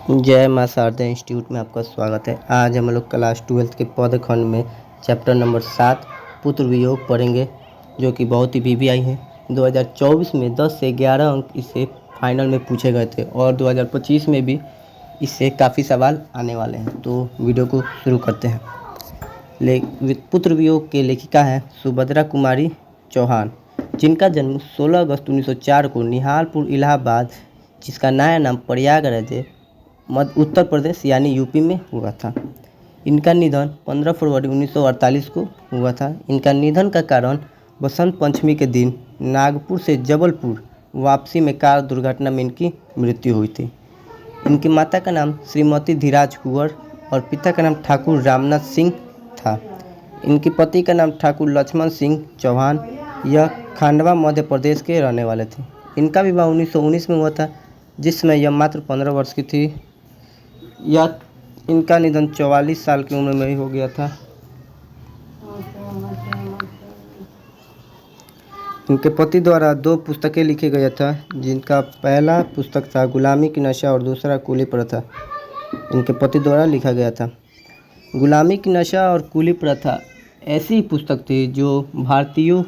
जय माँ शारदा इंस्टीट्यूट में आपका स्वागत है। आज हम लोग क्लास 12 के पौधे खंड में चैप्टर नंबर 7 पुत्र वियोग पढ़ेंगे, जो कि बहुत ही वीवीआई है। 2024 में 10 से 11 अंक इससे फाइनल में पूछे गए थे और 2025 में भी इससे काफ़ी सवाल आने वाले हैं। तो वीडियो को शुरू करते हैं। पुत्र वियोग के लेखिका हैं सुभद्रा कुमारी चौहान, जिनका जन्म 16 अगस्त 1904 को निहालपुर इलाहाबाद, जिसका नया नाम प्रयागराज उत्तर प्रदेश यानी यूपी में हुआ था। इनका निधन 15 फरवरी 1948 को हुआ था। इनका निधन का कारण बसंत पंचमी के दिन नागपुर से जबलपुर वापसी में कार दुर्घटना में इनकी मृत्यु हुई थी। इनकी माता का नाम श्रीमती धीराज कुंवर और पिता का नाम ठाकुर रामनाथ सिंह था। इनके पति का नाम ठाकुर लक्ष्मण सिंह चौहान, यह खंडवा मध्य प्रदेश के रहने वाले थे। इनका विवाह 1919 में हुआ था, जिसमें यह मात्र 15 वर्ष की थी। यह इनका निधन 44 साल की उम्र में ही हो गया था। इनके पति द्वारा 2 पुस्तकें लिखे गया था, जिनका पहला पुस्तक था गुलामी की नशा और दूसरा कूली प्रथा। इनके पति द्वारा लिखा गया था। गुलामी की नशा और कूली प्रथा ऐसी पुस्तक थी जो भारतीय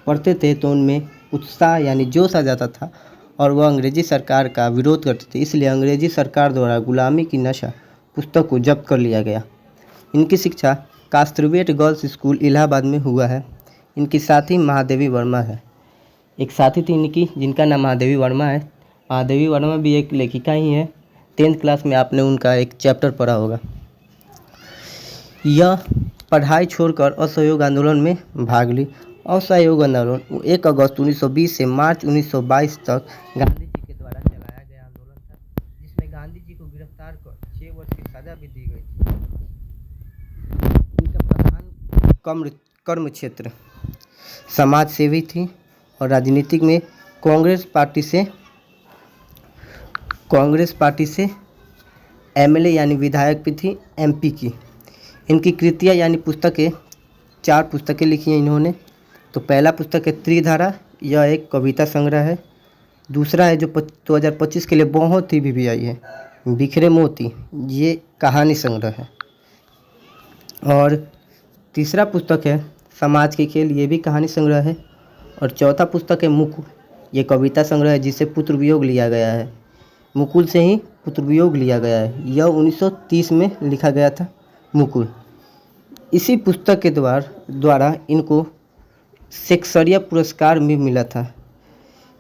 पढ़ते थे तो उनमें उत्साह यानी जोश आ जाता था और वह अंग्रेजी सरकार का विरोध करते थे। इसलिए अंग्रेजी सरकार द्वारा गुलामी की नशा पुस्तक को जब्त कर लिया गया। इनकी शिक्षा कास्त्रवेट गर्ल्स स्कूल इलाहाबाद में हुआ है। इनकी साथी महादेवी वर्मा है। एक साथी थी इनकी जिनका नाम महादेवी वर्मा है। महादेवी वर्मा भी एक लेखिका ही है। 10th क्लास में आपने उनका एक चैप्टर पढ़ा होगा। यह पढ़ाई छोड़कर असहयोग आंदोलन में भाग ली। असहयोग आंदोलन 1 अगस्त 1920 से मार्च 1922 तक गांधी जी के द्वारा चलाया गया आंदोलन था, जिसमें गांधी जी को गिरफ्तार कर 6 वर्ष की सजा भी दी गई थी। इनका प्रधान कर्म क्षेत्र समाज सेवी थी और राजनीतिक में कांग्रेस पार्टी से एमएलए यानी विधायक भी थी, एमपी की। इनकी कृतियाँ यानी पुस्तकें 4 पुस्तकें लिखी हैं इन्होंने। तो पहला पुस्तक है त्रिधारा, यह एक कविता संग्रह है। दूसरा है जो 2025 के लिए बहुत ही वीवीआई है, बिखरे मोती, ये कहानी संग्रह है। और तीसरा पुस्तक है समाज के खेल, ये भी कहानी संग्रह है। और चौथा पुस्तक है मुकुल, ये कविता संग्रह है जिसे पुत्र वियोग लिया गया है। मुकुल से ही पुत्र वियोग लिया गया है। यह 1930 में लिखा गया था मुकुल। इसी पुस्तक के द्वारा इनको शेक्सपियर पुरस्कार भी मिला था।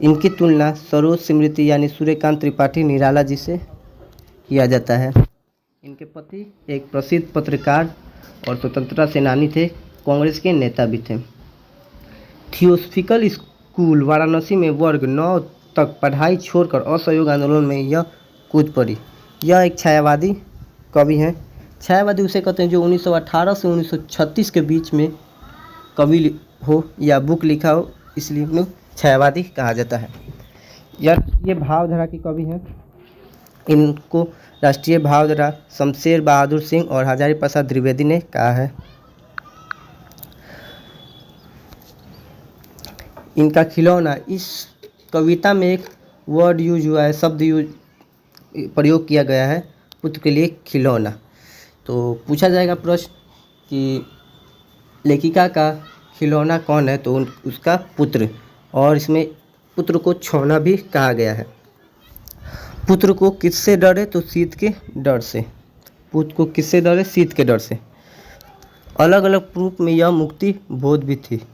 इनकी तुलना सरोज स्मृति यानी सूर्यकांत त्रिपाठी निराला जी से किया जाता है। इनके पति एक प्रसिद्ध पत्रकार और स्वतंत्रता सेनानी थे, कांग्रेस के नेता भी थे। थियोसॉफिकल स्कूल वाराणसी में वर्ग 9 तक पढ़ाई छोड़कर असहयोग आंदोलन में यह कूद पड़ी। यह एक छायावादी कवि हैं। छायावादी उसे कहते हैं जो 1918 से 1936 के बीच में कवि हो या बुक लिखा हो, इसलिए उन्हें छायावादी कहा जाता है। ये भावधारा के कवि हैं। इनको राष्ट्रीय भावधारा शमशेर बहादुर सिंह और हजारी प्रसाद द्विवेदी ने कहा है। इनका खिलौना, इस कविता में एक वर्ड यूज हुआ है, प्रयोग किया गया है पुत्र के लिए खिलौना। तो पूछा जाएगा प्रश्न कि लेखिका का खिलौना कौन है, तो उसका पुत्र, और इसमें पुत्र को छौना भी कहा गया है। पुत्र को किससे डरे, तो शीत के डर से। पुत्र को किससे डरे, शीत के डर से। अलग अलग रूप में यह मुक्ति बोध भी थी।